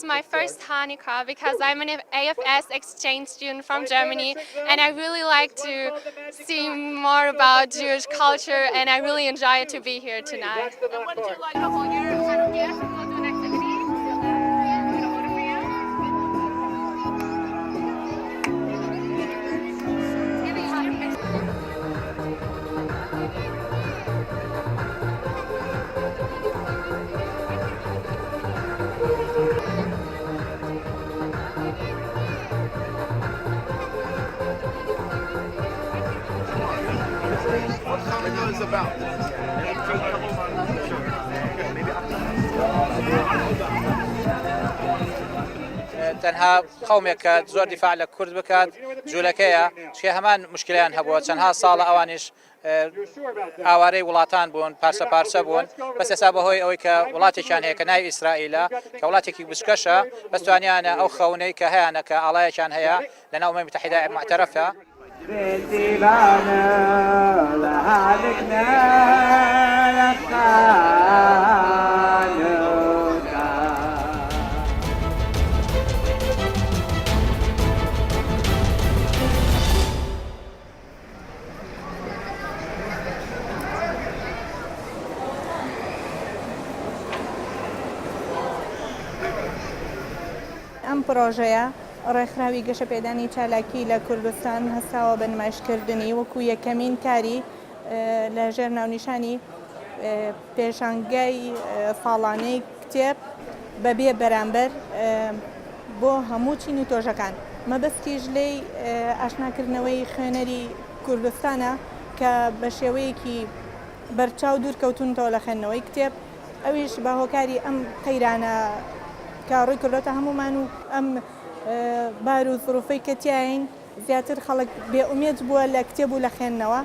is my first Hanukkah because I'm an AFS exchange student from Germany, and I really like to see more about Jewish culture, and I really enjoy it to be here tonight. And what did you like the whole year of Hanukkah? We'll do an activity. Gonna order for you. Giving you your picture. What Hanukkah is about. تەنها قومێک زۆر دیفاع لە کورد بکات جوولەکەیە چکە هەمان مشکلیان هەبووە چەندها ساڵە ئەوانیش ئاوارەی وڵاتان بوون پارچە پارچە بوون بەس ئێستا بەهۆی ئەوەی کە وڵاتێکیان هەیە کە ناوی ئیسرائیلە کە وڵاتێکی بچکەشە بەس توانیانە ئەو خەونەی کە هەیەە کە ئاڵایەکیان هەیە لەناو ئەمەی متحیدە معتەرەفە ئەم پرۆژەیە ڕێکخراوی گەشەپێدانی چالاکی لە کوردستان هەستاوە بە نمایشکردنی وەکو یەکەمین کاری لە ژێر ناونیشانی پێشانگای ساڵانەی کتێب بەبێ بەرامبەر بۆ هەموو چین و تۆژەکان مەبەستیش لێی ئاشناکردنەوەی خوێنەری کوردستانە کە بە شێوەیەکی بەرچاو دوورکەوتونەوە لە خوێندنەوەی کتێب ئەویش بە هۆکاری ئەم قەیرانە کە ڕووی کردۆتە هەمومان و ئەم بار و زروفەی کە تیاین زیاتر خەڵک بێئومێد بووە لە کتێب و لە خوێندنەوە.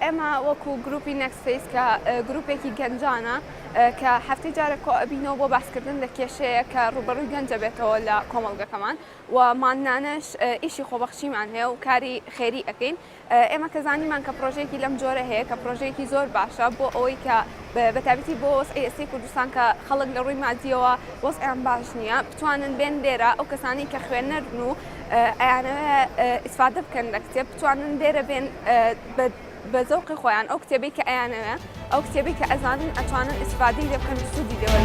ئێمە وەکو گروپی نەکسفیس کە گروپێکی گەنجانە کە هەفتەی جارە کۆ ئەبینەوە بۆ باسکردن لە کێشەیە کە ڕوبەڕووی گەنجە بێتەوە لە کۆمەڵگەکەمان و مانانەش ئیشی خۆبەخشیمان هەیە و کاری خێری ئەەکەین. ئێمە کە زانیمان کە پرۆژەیەکی لەم جۆرە هەیە کە پرۆژەیەکی زۆر باشە بۆ ئەوەی کە بەتابەتی بۆ ئێستی کوردستان کە خەڵک لە ڕووی مادیەوە وەزعیان باش نییە بتوانن بێن لێرە ئەو کەسانی کە خوێنەرن و ئەیانەوە ئیسفادە بکەن لە کتێب بتوانن لێرە بێن بە زەوقی خۆیان ئەو کتێبی کە ئەیانەوە ئەو کتێبی کە ئەزانن ئەتوانن ئیسفادەی لێ بکەن سوودی لێوە.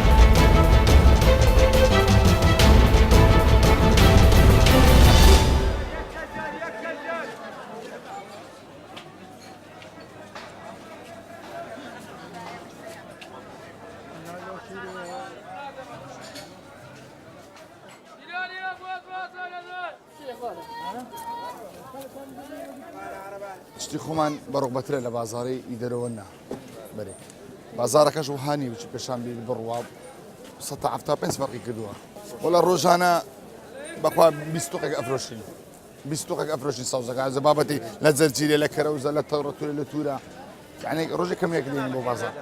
شتی خۆمان بەڕۆبەترە لە بازاڕی ئیدەرەوە نا بەرێ بازارەکەش وهانی وچی پێشان بێ بڕوا 175 فەرقی کردووە وەڵا ڕۆژانە بەخوا 20 توقێک ئەفرۆشین 20 توقێک ئەفرۆشین ساوزەکە زەبابەتی لە جەرجیرێ لە کەرەوزە لە تەڕەتورێ لە تورە یعنی ڕۆژێک کەمێک دێن بۆ بازار.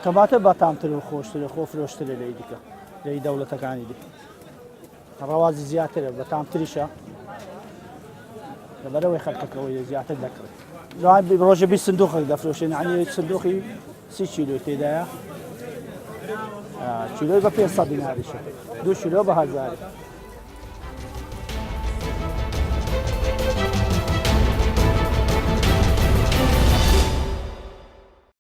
کەواتە بەتامتر و خۆشترە خۆ فرۆشترە لەی دیکە لەی دەوڵەتەکانی دی ڕەوازی زیاترە بەتامتریشە لەبەرەوەی خەڵکەکەەوەی زیاتر دەکڕێت ڕۆژە 20 سندوقێک دەفرۆشێن عنی سندوقی 30 کیلۆ تێدایە کیلۆی بە 500 دیناریشە 2 کیلۆ بە 1000